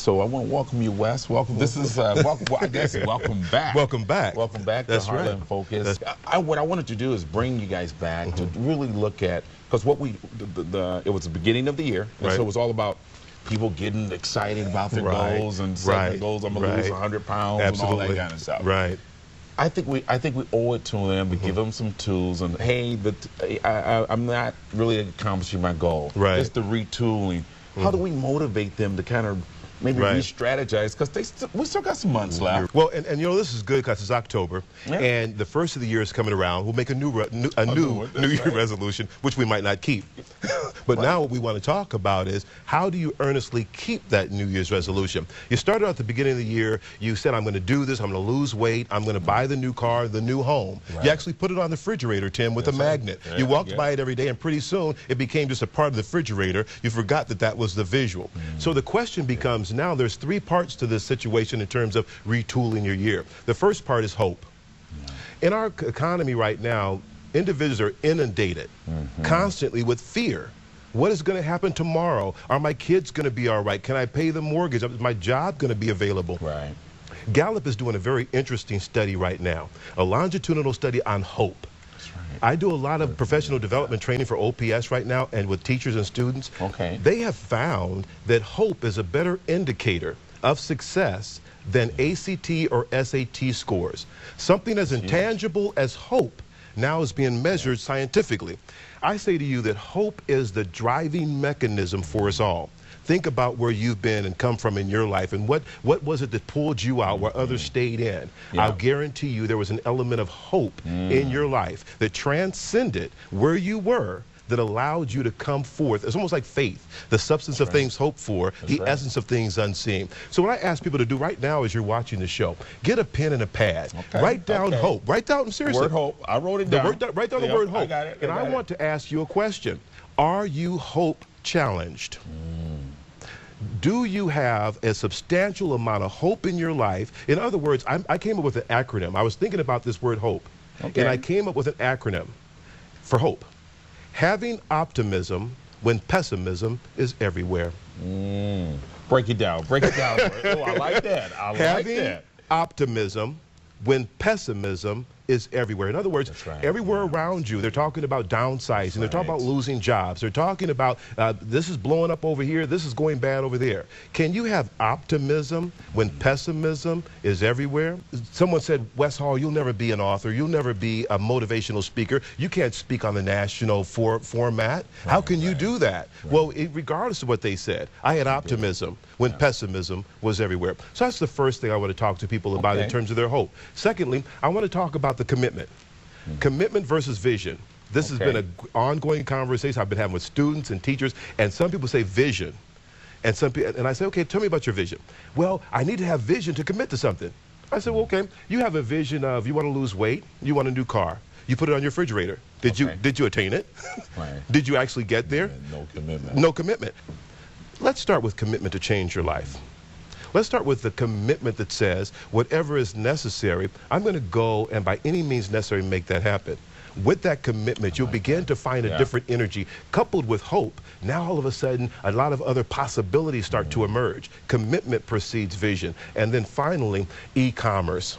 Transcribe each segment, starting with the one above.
So I want to welcome you, Wes. Welcome. This is welcome. Well, I guess welcome back. Welcome back. Welcome back to That's Heartland right. Focus. What I wanted to do is bring you guys back to really look at, because what it was the beginning of the year, and so it was all about people getting excited about their goals and setting their goals. I'm gonna lose 100 pounds and all that kind of stuff. Right. I think we owe it to them to give them some tools and hey, but I'm not really accomplishing my goal. Right. It's the retooling. How do we motivate them to kind of maybe re-strategize, because we still got some months left. Well, and you know, this is good because it's October, and the first of the year is coming around. We'll make a new New Year resolution, which we might not keep. But now what we want to talk about is, how do you earnestly keep that New Year's resolution? You started out at the beginning of the year, you said, I'm going to do this, I'm going to lose weight, I'm going to buy the new car, the new home. You actually put it on the refrigerator, Tim, with a magnet. You walked by it every day, and pretty soon it became just a part of the refrigerator. You forgot that that was the visual. So the question becomes, now there's three parts to this situation in terms of retooling your year. The first part is hope. In our economy right now, individuals are inundated constantly with fear. What is going to happen tomorrow? Are my kids going to be all right? Can I pay the mortgage? Is my job going to be available? Right. Gallup is doing a very interesting study right now, a longitudinal study on hope. I do a lot of professional development training for OPS right now, and with teachers and students. They have found that hope is a better indicator of success than ACT or SAT scores. Something as intangible as hope now is being measured scientifically. I say to you that hope is the driving mechanism for us all. Think about where you've been and come from in your life, and what was it that pulled you out where others stayed in. I'll guarantee you there was an element of hope in your life that transcended where you were, that allowed you to come forth. It's almost like faith, the substance of things hoped for, the essence of things unseen. So what I ask people to do right now as you're watching the show, get a pen and a pad. Write down hope. Write down, seriously. Word hope. I wrote it down. Write down the word hope. I got it. And I want to ask you a question. Are you hope challenged? Do you have a substantial amount of hope in your life? In other words, I came up with an acronym. I was thinking about this word hope, and I came up with an acronym for hope. Having optimism when pessimism is everywhere. Break it down. Break it down. Oh, I like that. I like that. Having optimism when pessimism is everywhere. In other words, everywhere around you, they're talking about downsizing, they're talking about losing jobs, they're talking about this is blowing up over here, this is going bad over there. Can you have optimism when pessimism is everywhere? Someone said, Wes Hall, you'll never be an author, you'll never be a motivational speaker, you can't speak on the national format. How can you do that? Well, regardless of what they said, I had optimism when pessimism was everywhere. So that's the first thing I want to talk to people about in terms of their hope. Secondly, I want to talk about the commitment. Commitment versus vision. This has been an ongoing conversation I've been having with students and teachers, and some people say vision. And I say, okay, tell me about your vision. Well, I need to have vision to commit to something. I said, well, okay, you have a vision of you want to lose weight, you want a new car. You put it on your refrigerator. Did you attain it? Did you actually get there? No commitment. No commitment. Let's start with commitment to change your life. Let's start with the commitment that says, whatever is necessary, I'm going to go and by any means necessary make that happen. With that commitment, you'll begin to find a different energy. Coupled with hope, now all of a sudden, a lot of other possibilities start to emerge. Commitment precedes vision. And then finally, e-commerce.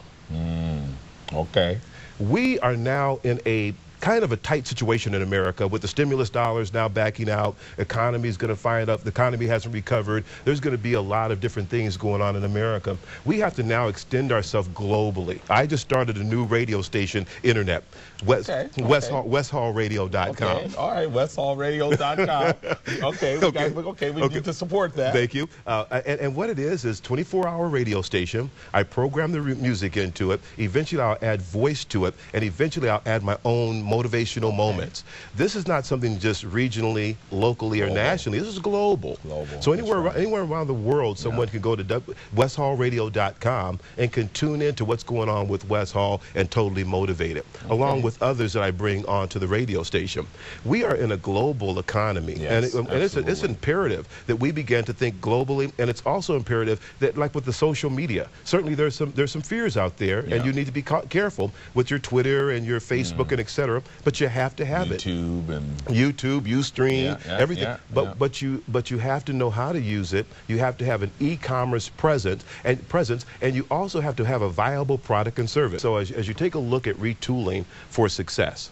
We are now in a kind of a tight situation in America with the stimulus dollars now backing out. Economy is going to fire up. The economy hasn't recovered. There's going to be a lot of different things going on in America. We have to now extend ourselves globally. I just started a new radio station, internet, weshallradio.com. All right, weshallradio.com. We need to support that. Thank you. And what it is 24-hour radio station. I program the music into it. Eventually, I'll add voice to it, and eventually, I'll add my own motivational moments. This is not something just regionally, locally, or nationally. This is global. So anywhere around the world, someone can go to weshallradio.com and can tune into what's going on with Wes Hall and totally motivated, along with others that I bring onto the radio station. We are in a global economy, and it's imperative that we begin to think globally, and it's also imperative that, like with the social media, certainly there's some fears out there, and you need to be careful with your Twitter and your Facebook and etc. software, but you have to have YouTube and YouTube, Ustream, everything. But you have to know how to use it. You have to have an e-commerce presence, and you also have to have a viable product and service. So as you take a look at retooling for success,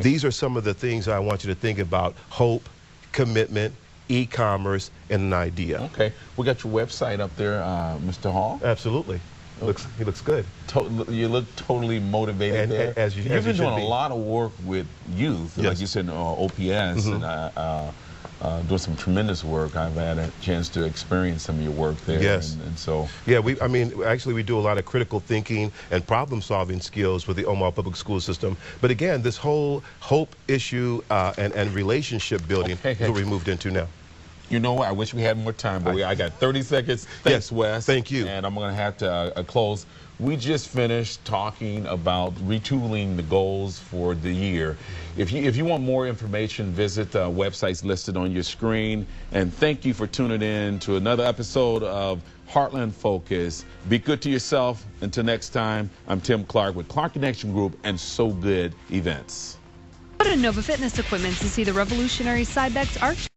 these are some of the things I want you to think about: hope, commitment, e-commerce, and an idea. Okay, we got your website up there, Mr. Hall. Absolutely. He looks good. You look totally motivated there. You've been doing a lot of work with youth, like you said, OPS, and doing some tremendous work. I've had a chance to experience some of your work there. Yes. And so. Yeah, actually we do a lot of critical thinking and problem-solving skills with the Omaha Public School System. But again, this whole hope issue and relationship building is what we moved into now. You know what? I wish we had more time, but I got 30 seconds. Thanks, Wes. Thank you. And I'm going to have to close. We just finished talking about retooling the goals for the year. If you want more information, visit the websites listed on your screen. And thank you for tuning in to another episode of Heartland Focus. Be good to yourself. Until next time, I'm Tim Clark with Clark Connection Group and So Good Events. Go to Nova Fitness Equipment to see the revolutionary Cybex Arch.